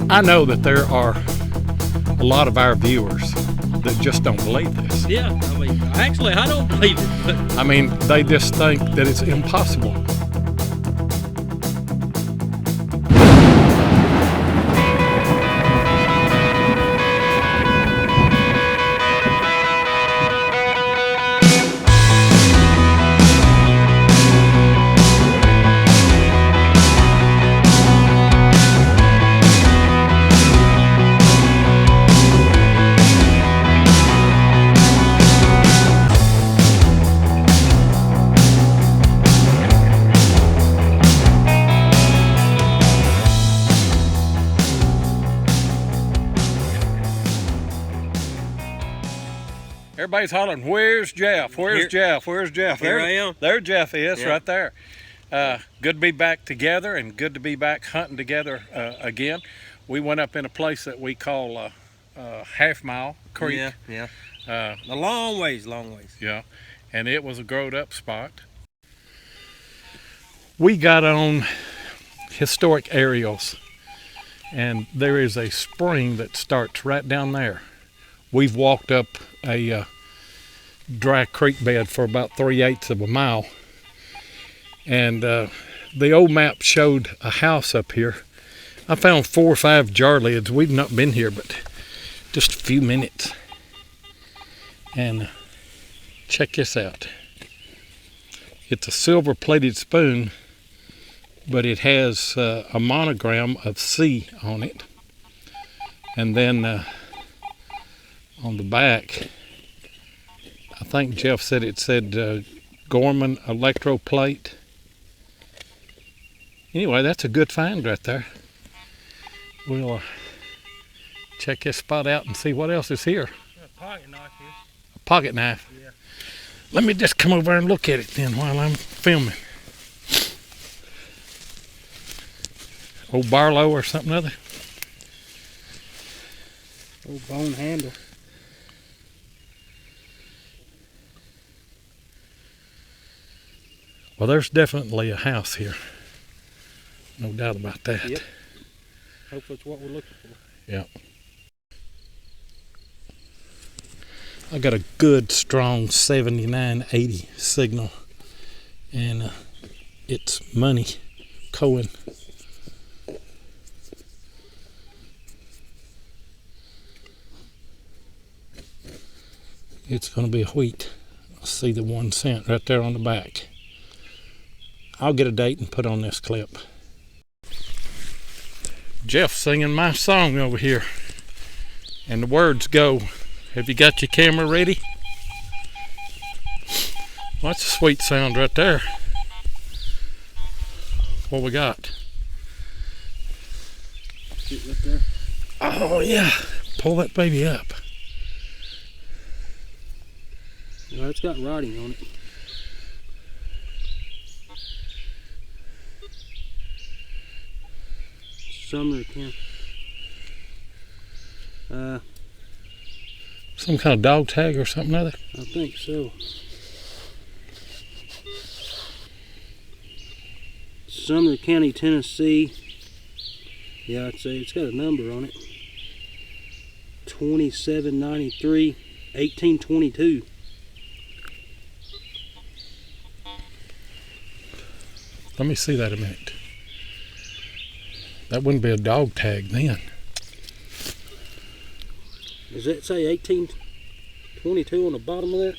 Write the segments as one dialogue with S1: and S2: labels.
S1: I know that there are a lot of our viewers that just don't believe this.
S2: Yeah, I mean, actually, I don't believe it, but
S1: I mean, they just think that it's impossible. Everybody's hollering, "Where's Jeff? Where's Jeff? Where's Jeff?"
S2: Here I am.
S1: There Jeff is,
S2: Yeah.
S1: right there. Good to be back together and good to be back hunting together again. We went up in a place that we call Half Mile Creek.
S2: yeah. A long ways.
S1: Yeah, and it was a growed up spot. We got on historic aerials, and there is a spring that starts right down there. We've walked up a dry creek bed for about 3/8 of a mile, and the old map showed a house up here. I found 4 or 5 jar lids. We've not been here but just a few minutes, and check this out. It's a silver plated spoon, but it has a monogram of C on it, and then on the back, I think Jeff said it said Gorman electroplate. Anyway, that's a good find right there. We'll check this spot out and see what else is here.
S2: A pocket knife here.
S1: A pocket knife.
S2: Yeah.
S1: Let me just come over and look at it then while I'm filming. Old Barlow or something other.
S2: Old bone handle.
S1: Well, there's definitely a house here. No doubt about that.
S2: Yep. Hopefully it's what we're looking for.
S1: Yeah. I got a good, strong 7980 signal, and it's Money Cohen. It's going to be a wheat. I see the 1 cent right there on the back. I'll get a date and put on this clip. Jeff singing my song over here, and the words go, "Have you got your camera ready?" Well, that's a sweet sound right there. What we got?
S2: See it right there?
S1: Oh yeah, pull that baby up.
S2: Well, it's got writing on it. Sumner County.
S1: Some kind of dog tag or something other.
S2: I think so. Sumner County, Tennessee. Yeah, I'd say it's got a number on it. 2793, 1822.
S1: Let me see that a minute. That wouldn't be a dog tag then.
S2: Does it say 1822 on the bottom of that?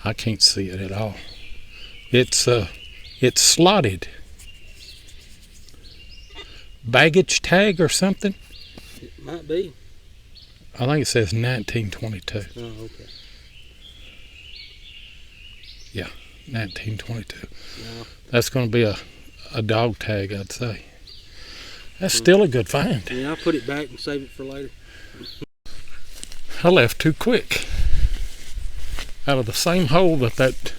S1: I can't see it at all. It's slotted. Baggage tag or something?
S2: It might be.
S1: I think it says 1922.
S2: Oh, okay.
S1: Yeah, 1922.
S2: No.
S1: That's going to be a dog tag, I'd say. That's still a good find.
S2: Yeah, I'll put it back and save it for later.
S1: I left too quick. Out of the same hole that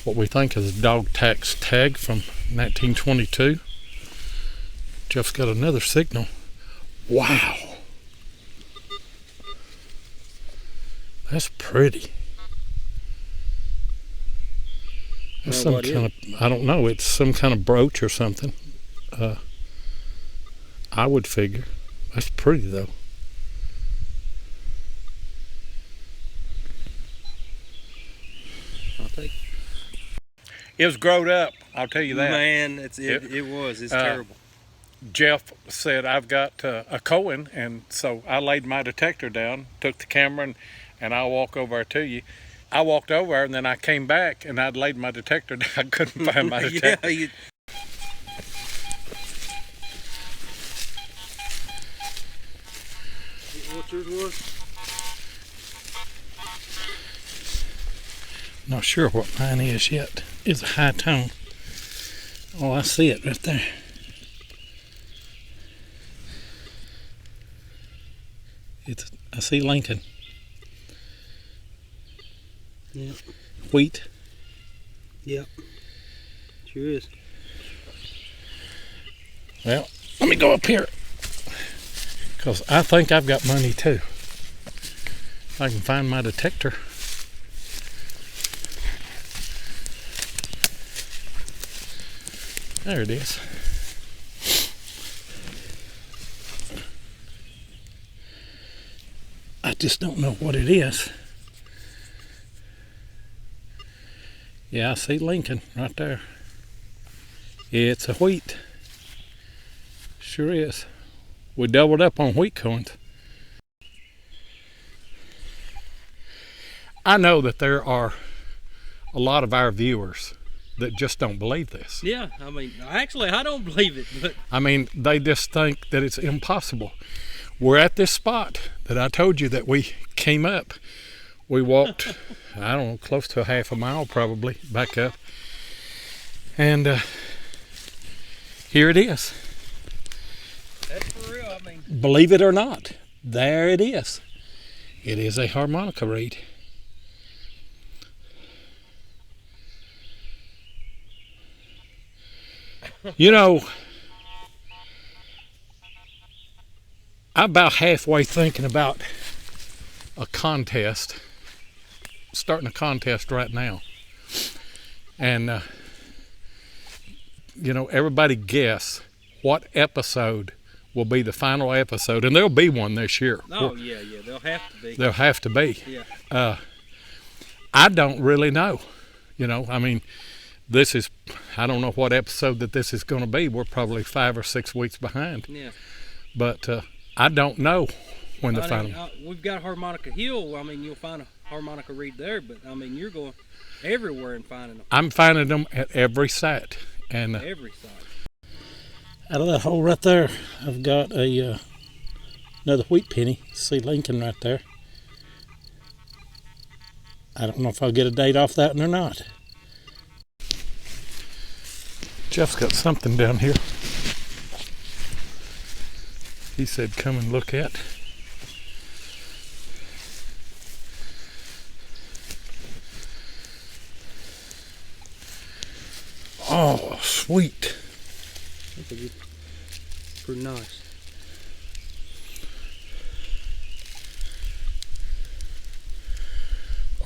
S1: what we think is a dog tax tag from 1922. Jeff's got another signal. Wow. That's pretty. That's
S2: Now,
S1: some kind of, I don't know, it's some kind of brooch or something. I would figure. That's pretty though.
S2: I'll take.
S1: It was growed up, I'll tell you that.
S2: Man, it was. It's terrible.
S1: Jeff said, I've got a Cohen, and so I laid my detector down, took the camera, and I'll walk over to you. I walked over, and then I came back, and I'd laid my detector down. I couldn't find my detector.
S2: Yeah, what yours was?
S1: Not sure what mine is yet. It's a high tone. Oh, I see it right there. I see Lincoln.
S2: Yep.
S1: Wheat.
S2: Yep. Sure is.
S1: Well, let me go up here, because I think I've got money too. If I can find my detector. There it is. I just don't know what it is. Yeah, I see Lincoln right there. It's a wheat. Sure is. We doubled up on wheat coins. I know that there are a lot of our viewers that just don't believe this.
S2: Yeah, I mean, actually, I don't believe it, but
S1: I mean, they just think that it's impossible. We're at this spot that I told you that we came up. We walked, I don't know, close to a half a mile probably back up. And here it is.
S2: that's for real. I mean,
S1: Believe it or not, there it is. It is a harmonica reed. You know, I'm about halfway thinking about a contest, starting a contest right now. And, you know, everybody guess what episode will be the final episode. And there'll be one this year.
S2: oh yeah, they'll have to be.
S1: There'll have to be.
S2: Yeah.
S1: I don't really know. You know, I mean, this is, I don't know what episode that this is going to be. We're probably 5 or 6 weeks behind.
S2: Yeah.
S1: But I don't know when the final.
S2: We've got Harmonica Hill. I mean, you'll find a harmonica reed there, but I mean, you're going everywhere and finding them.
S1: I'm finding them at every site. And
S2: Every site.
S1: out of that hole right there, I've got a another wheat penny. See Lincoln right there. I don't know if I'll get a date off that one or not. Jeff's got something down here. He said come and look at. Oh, sweet.
S2: That's a good, pretty nice.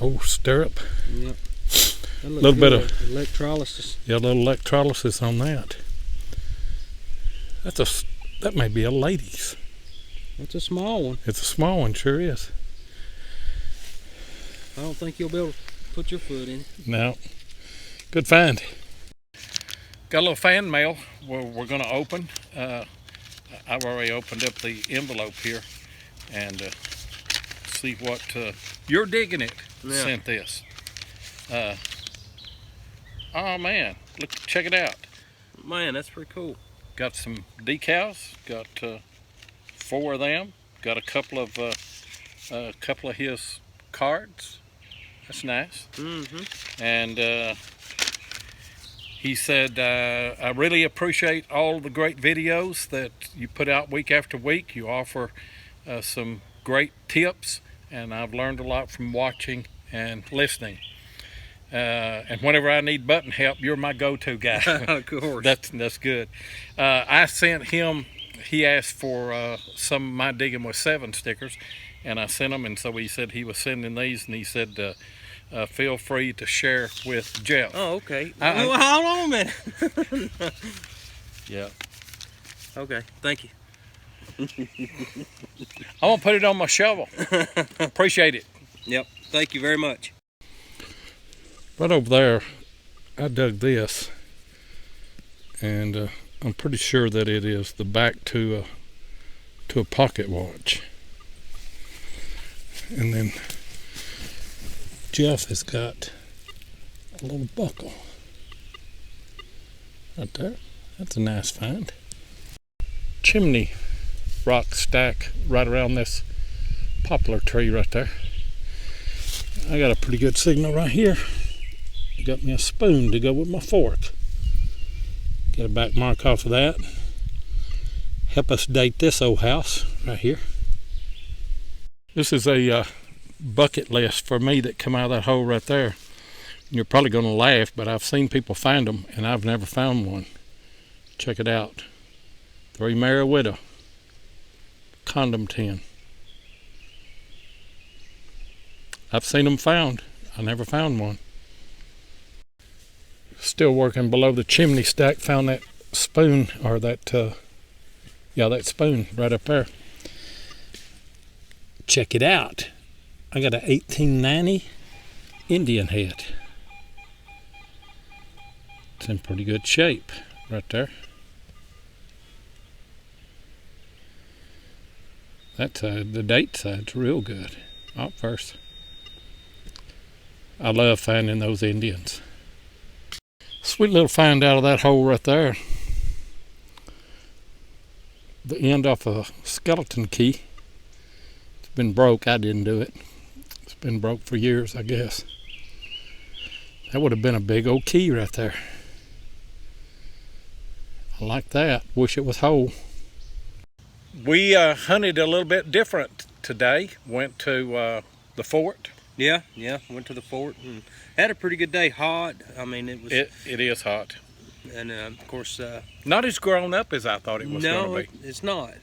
S1: Oh, stirrup.
S2: Yep. A
S1: Little bit of
S2: electrolysis.
S1: Yeah, a little electrolysis on that. That may be a lady's.
S2: That's a small one.
S1: It's a small one, sure is.
S2: I don't think you'll be able to put your foot in it.
S1: No. Good find. Got a little fan mail we're going to open. I've already opened up the envelope here and see what You're Digging It sent this. Oh man, look, check it out.
S2: Man, that's pretty cool.
S1: Got some decals. Got 4 of them. Got a couple of his cards. That's nice.
S2: Mm-hmm.
S1: And he said, I really appreciate all the great videos that you put out week after week. You offer some great tips, and I've learned a lot from watching and listening. And whenever I need button help, you're my go-to guy.
S2: Of course.
S1: That's good. I sent him, he asked for some of my Diggin with 7 stickers, and I sent them, and so he said he was sending these, and he said feel free to share with Jeff.
S2: Oh, okay. Well, hold on a minute.
S1: Yeah.
S2: Okay, thank you.
S1: I'm gonna put it on my shovel. Appreciate it.
S2: Yep, thank you very much.
S1: Right over there, I dug this, and I'm pretty sure that it is the back to a pocket watch. And then Jeff has got a little buckle right there. That's a nice find. Chimney rock stack right around this poplar tree right there. I got a pretty good signal right here. Got me a spoon to go with my fork. Get a back mark off of that. Help us date this old house right here. This is a bucket list for me that come out of that hole right there. You're probably going to laugh, but I've seen people find them, and I've never found one. Check it out. 3 Mary Widow. Condom tin. I've seen them found. I never found one. Still working below the chimney stack. Found that spoon, or that, that spoon right up there. Check it out. I got a 1890 Indian head. It's in pretty good shape right there. That side, the date side's real good. Up first. I love finding those Indians. Sweet little find out of that hole right there. The end off a skeleton key. It's been broke. I didn't do it. It's been broke for years, I guess. That would have been a big old key right there. I like that. Wish it was whole. We hunted a little bit different today. Went to the fort.
S2: Yeah, went to the fort and had a pretty good day. Hot. I mean, it was.
S1: It is hot.
S2: And of course.
S1: Not as grown up as I thought it was going to be.
S2: No, it's not.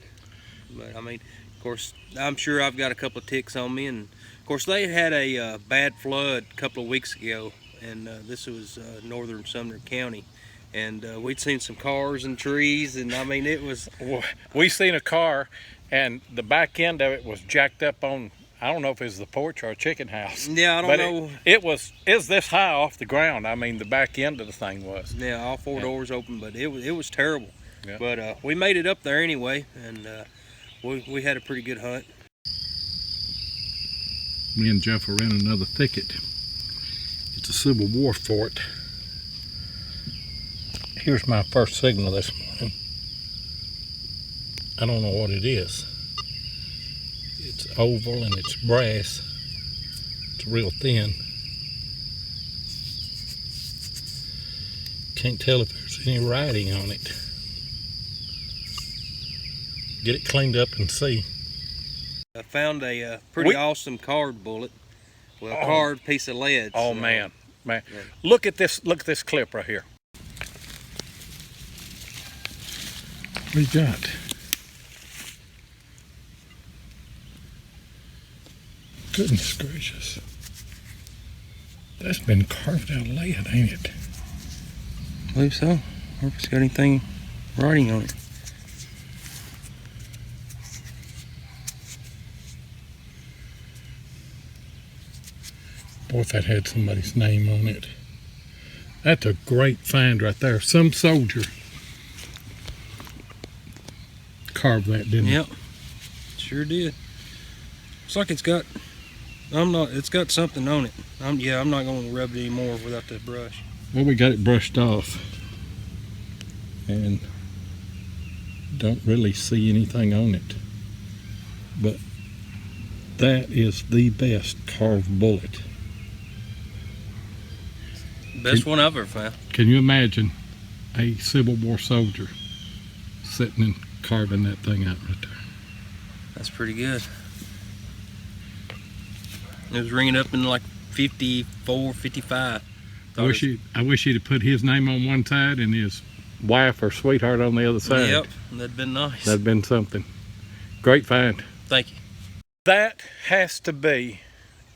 S2: But I mean, of course, I'm sure I've got a couple of ticks on me, and of course they had a bad flood a couple of weeks ago, and this was northern Sumner County. And we'd seen some cars and trees, and I mean, it was.
S1: We seen a car, and the back end of it was jacked up on. I don't know if it was the porch or a chicken house.
S2: Yeah, I don't know.
S1: It was this high off the ground. I mean, the back end of the thing was.
S2: Yeah, all four doors open, but it was terrible.
S1: Yeah.
S2: But we made it up there anyway, and we had a pretty good hunt.
S1: Me and Jeff are in another thicket. It's a Civil War fort. Here's my first signal this morning. I don't know what it is. It's oval and it's brass. It's real thin. Can't tell if there's any writing on it. Get it cleaned up and see.
S2: I found a pretty awesome card bullet. Well, a carved piece of lead.
S1: Oh,
S2: so,
S1: man.
S2: Yeah.
S1: Look at this clip right here. What do you got? Goodness gracious. That's been carved out of lead, ain't it?
S2: I believe so. I wonder if it's got anything writing on it.
S1: Boy, if that had somebody's name on it. That's a great find right there. Some soldier carved that, didn't he?
S2: Yep. Sure did. Looks like it's got it's got something on it. I'm not going to rub it anymore without that brush.
S1: Well, we got it brushed off and don't really see anything on it. But that is the best carved bullet.
S2: Best one I've ever found.
S1: Can you imagine a Civil War soldier sitting and carving that thing out right there?
S2: That's pretty good. It was ringing up in like 54, 55.
S1: I wish he'd have put his name on one side and his wife or sweetheart on the other side.
S2: Yep, that'd been nice.
S1: That'd been something. Great find.
S2: Thank you.
S1: That has to be,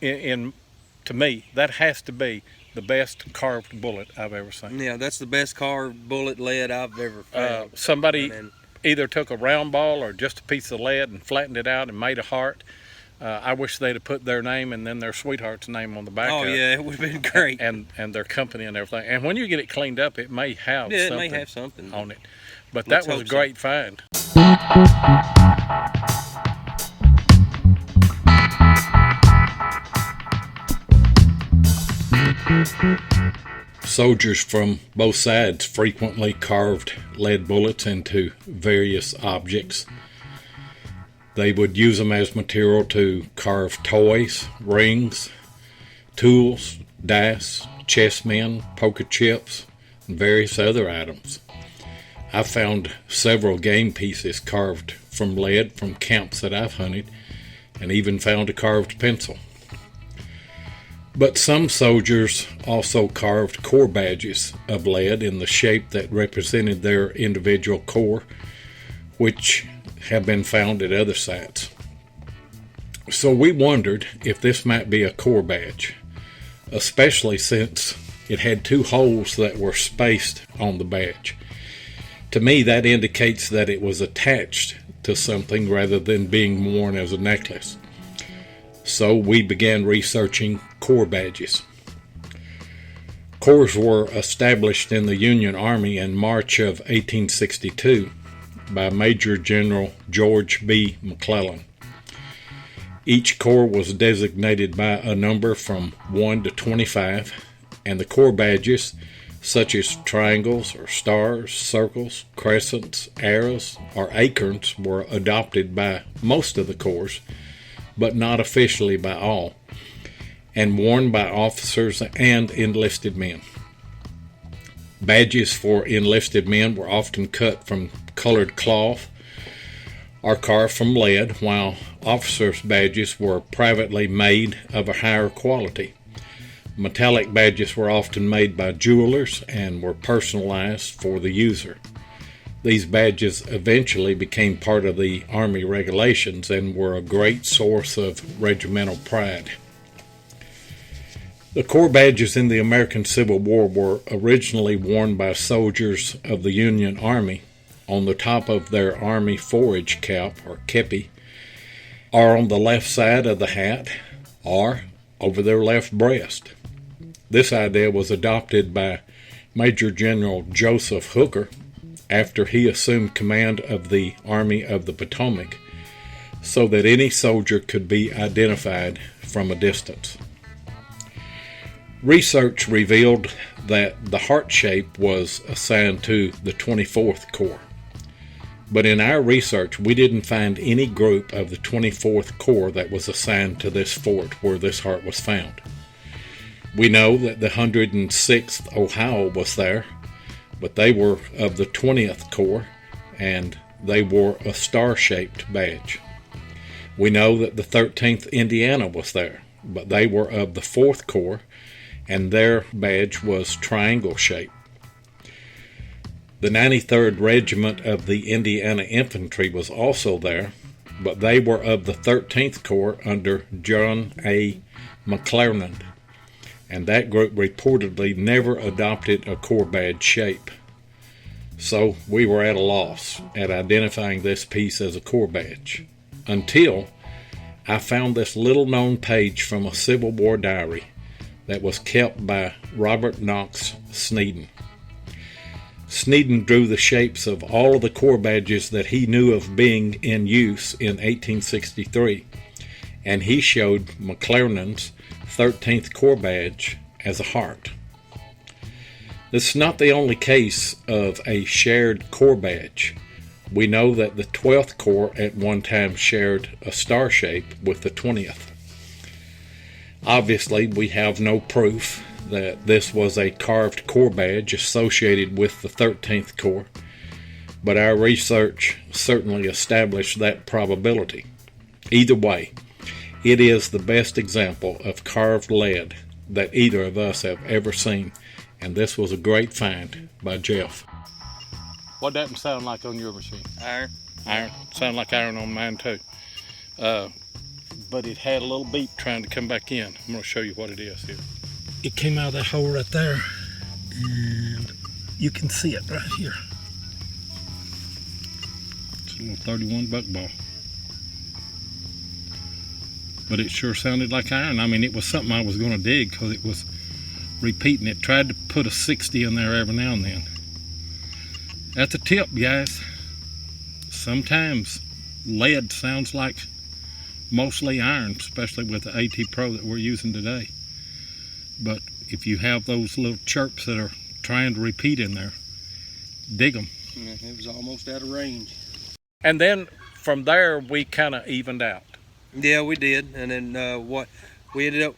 S1: to me, that has to be the best carved bullet I've ever seen.
S2: Yeah, that's the best carved bullet lead I've ever found.
S1: Somebody
S2: And
S1: either took a round ball or just a piece of lead and flattened it out and made a heart. I wish they'd have put their name and then their sweetheart's name on the back
S2: oh
S1: of it.
S2: yeah, it would have been great.
S1: And their company and everything. And when you get it cleaned up, it may have
S2: Yeah, it
S1: something
S2: may have something
S1: on it. But
S2: Let's
S1: that was a
S2: hope so.
S1: great find. Soldiers from both sides frequently carved lead bullets into various objects. They would use them as material to carve toys, rings, tools, dice, chessmen, poker chips, and various other items. I found several game pieces carved from lead from camps that I've hunted, and even found a carved pencil. But some soldiers also carved corps badges of lead in the shape that represented their individual corps, which have been found at other sites. So we wondered if this might be a corps badge, especially since it had two holes that were spaced on the badge. To me, that indicates that it was attached to something rather than being worn as a necklace. So we began researching corps badges. Corps were established in the Union Army in March of 1862 by Major General George B. McClellan. Each corps was designated by a number from 1 to 25, and the corps badges, such as triangles or stars, circles, crescents, arrows, or acorns, were adopted by most of the corps, but not officially by all, and worn by officers and enlisted men. Badges for enlisted men were often cut from colored cloth or carved from lead, while officers' badges were privately made of a higher quality. Metallic badges were often made by jewelers and were personalized for the user. These badges eventually became part of the Army regulations and were a great source of regimental pride. The corps badges in the American Civil War were originally worn by soldiers of the Union Army on the top of their Army forage cap, or kepi, or on the left side of the hat, or over their left breast. This idea was adopted by Major General Joseph Hooker after he assumed command of the Army of the Potomac, so that any soldier could be identified from a distance. Research revealed that the heart shape was assigned to the 24th Corps. But in our research, we didn't find any group of the 24th Corps that was assigned to this fort where this heart was found. We know that the 106th Ohio was there, but they were of the 20th Corps, and they wore a star-shaped badge. We know that the 13th Indiana was there, but they were of the 4th Corps, and their badge was triangle-shaped. The 93rd Regiment of the Indiana Infantry was also there, but they were of the 13th Corps under John A. McClernand, and that group reportedly never adopted a corps badge shape. So we were at a loss at identifying this piece as a corps badge, until I found this little-known page from a Civil War diary that was kept by Robert Knox Sneeden. Sneeden drew the shapes of all of the corps badges that he knew of being in use in 1863, and he showed McClernand's 13th Corps badge as a heart. This is not the only case of a shared corps badge. We know that the 12th Corps at one time shared a star shape with the 20th. Obviously, we have no proof that this was a carved corps badge associated with the 13th Corps, but our research certainly established that probability. Either way, it is the best example of carved lead that either of us have ever seen, and this was a great find by Jeff. What did that sound like on your machine?
S2: Iron.
S1: Iron. Sound like iron on mine too. but it had a little beep trying to come back in. I'm going to show you what it is here. It came out of that hole right there, and you can see it right here. It's a little 31 buck ball. But it sure sounded like iron. I mean, it was something I was going to dig because it was repeating. It tried to put a 60 in there every now and then. That's a tip, guys. Sometimes lead sounds like mostly iron, especially with the AT Pro that we're using today. But if you have those little chirps that are trying to repeat in there, dig them.
S2: Yeah, it was almost out of range.
S1: And then from there, we kind of evened out.
S2: Yeah, we did. And then what we ended up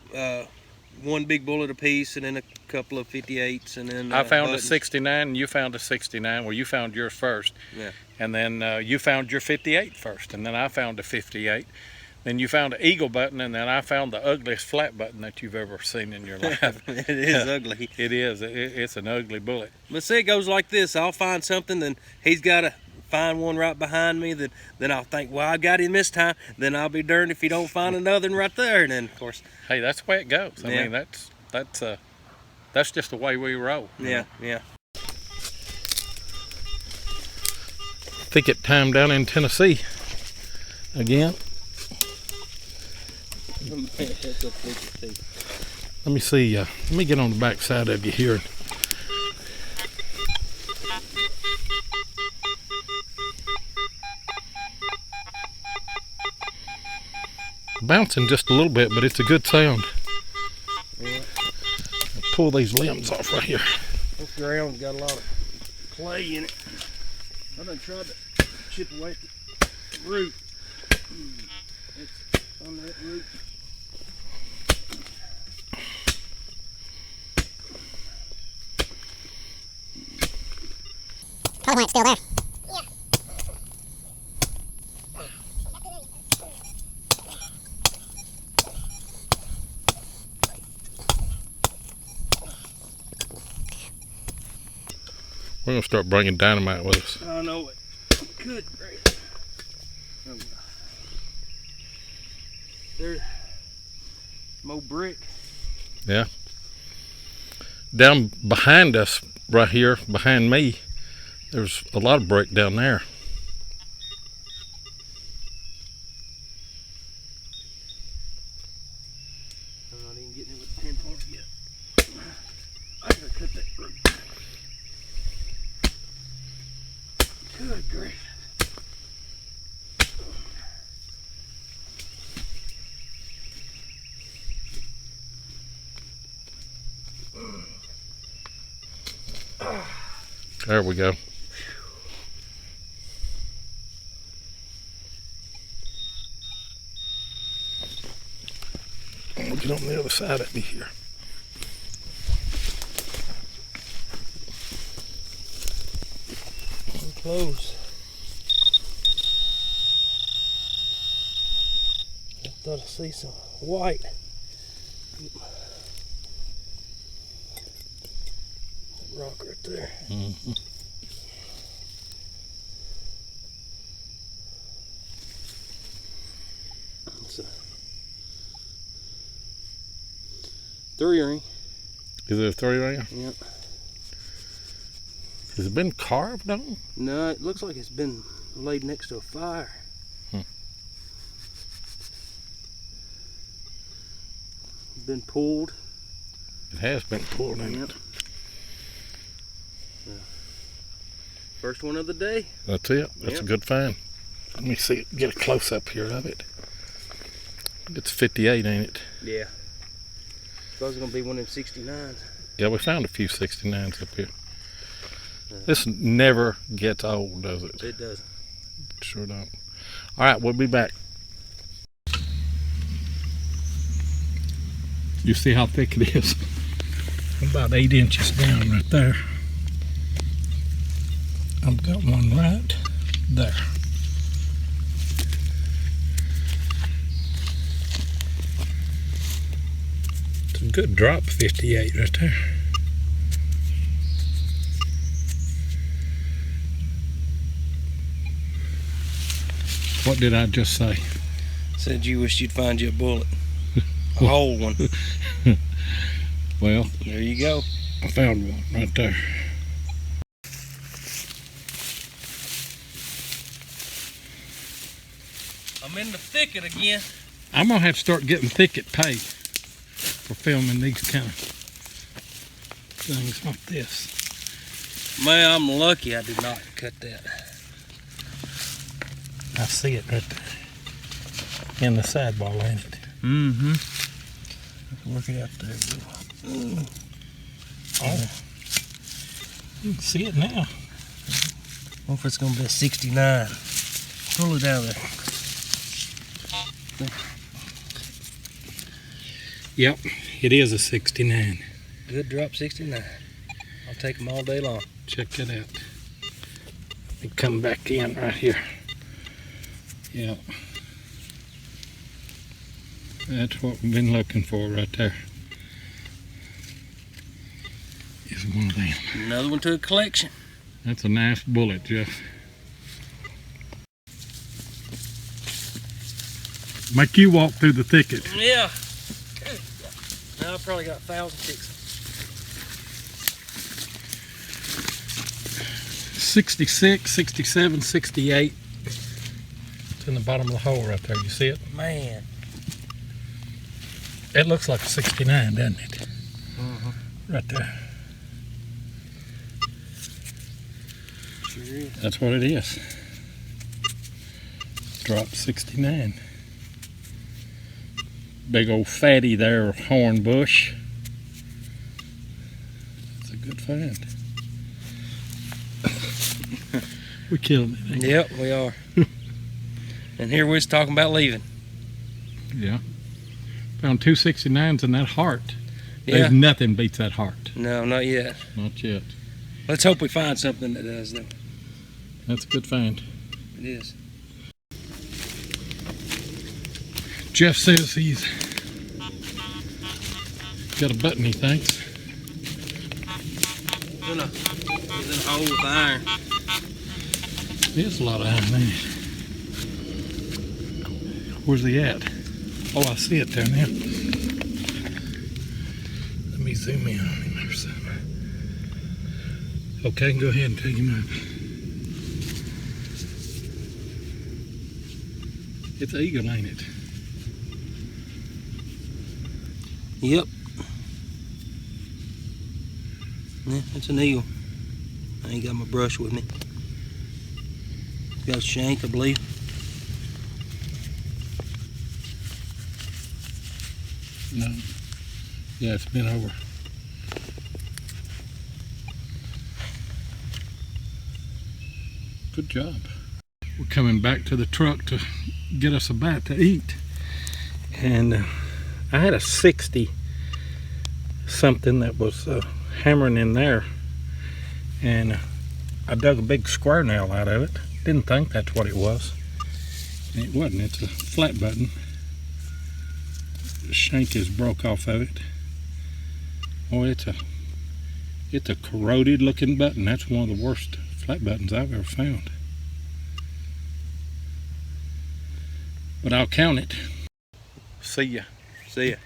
S2: one big bullet apiece, and then a couple of 58s, and then
S1: I found
S2: buttons.
S1: a 69, and you found a 69. Well, you found yours first.
S2: Yeah.
S1: And then you found your 58 first, and then I found a 58. Then you found an eagle button, and then I found the ugliest flat button that you've ever seen in your life.
S2: It is ugly.
S1: It is. It's an ugly bullet.
S2: But see, it goes like this. I'll find something, then he's got to find one right behind me. Then I'll think, well, I got him this time. Then I'll be darned if he don't find another one right there. And then, of course,
S1: hey, that's the way it goes. I
S2: Yeah.
S1: mean, that's just the way we roll.
S2: yeah, yeah.
S1: Thicket time down in Tennessee again. Let me see. Let me get on the back side of you here. Bouncing just a little bit, but it's a good sound.
S2: Yeah.
S1: Pull these limbs off right here.
S2: This ground's got a lot of clay in it. I done tried to chip away the root. It's on that root.
S3: Probably why it's still there.
S1: We're gonna start bringing dynamite with us.
S2: I know it. Good grief. There's more brick.
S1: Yeah. Down behind us, right here, behind me, there's a lot of brick down there.
S2: I'm not even getting it with a pinpoint yet. I gotta cut that root. Good grief.
S1: There we go. We'll get on the other side of me here.
S2: I'm close. I thought I see some white. Rock right there.
S1: Mm-hmm.
S2: It's a 3-ring.
S1: Is it a 3-ringer?
S2: Yep.
S1: Has it been carved on?
S2: No, it looks like it's been laid next to a fire. Been pulled.
S1: It has been pulled in.
S2: Yep. First one of the day.
S1: That's it. That's
S2: Yep.
S1: a good find. Let me see. Get a close up here of it. It's 58, ain't it?
S2: Yeah. So it's gonna be one of them 69s.
S1: Yeah, we found a few 69s up here. This never gets old, does it?
S2: It doesn't.
S1: Sure don't. All right, we'll be back. You see how thick it is? About 8 inches down right there. I've got one right there. It's a good drop 58 right there. What did I just say?
S2: Said you wished you'd find you a bullet. A whole one.
S1: Well,
S2: There you go.
S1: I found one right there.
S2: I'm in the thicket again.
S1: I'm gonna have to start getting thicket pay for filming these kind of things like this.
S2: Man, I'm lucky I did not cut that.
S1: I see it right there in the sidewall, ain't it?
S2: Mm-hmm. Work it out there.
S1: Oh, you can see it now.
S2: What if it's gonna be a 69? Pull it out of there.
S1: Yep, it is a 69.
S2: Good drop 69. I'll take them all day long.
S1: Check that out. Let me come back in right here. Yep. That's what we've been looking for right there. Is one of them.
S2: Another one to a collection.
S1: That's a nice bullet, Jeff. Make you walk through the thicket.
S2: Yeah. Now I've probably got 1,000 ticks.
S1: 66, 67, 68. It's in the bottom of the hole right there. You see it?
S2: Man.
S1: It looks like a 69, doesn't it?
S2: Mm-hmm.
S1: Right there.
S2: Sure is.
S1: That's what it is. Drop 69. Big old fatty there, horn bush. That's a good find. We're killing it. Ain't we?
S2: Yep, we are. And here we're talking about leaving.
S1: Yeah. Found 2 69s in that heart.
S2: Yeah.
S1: There's nothing beats that heart.
S2: No, not yet.
S1: Not yet.
S2: Let's hope we find something that does, though.
S1: That's a good find.
S2: It is.
S1: Jeff says he's got a button, he thinks.
S2: He's in a hole with iron.
S1: There's a lot of iron in it. Where's he at? Oh, I see it down there. Let me zoom in on him or something. Okay, go ahead and take him up. It's an eagle, ain't it?
S2: Yep. Yeah, it's an eagle. I ain't got my brush with me. Got a shank, I believe.
S1: No. Yeah, it's been over. Good job. We're coming back to the truck to get us a bite to eat. And I had a 60 something that was hammering in there. And I dug a big square nail out of it. Didn't think that's what it was. And it wasn't. It's a flat button. The shank is broke off of it. Oh, it's a corroded looking button. That's one of the worst flat buttons I've ever found. But I'll count it. See ya.
S2: See ya.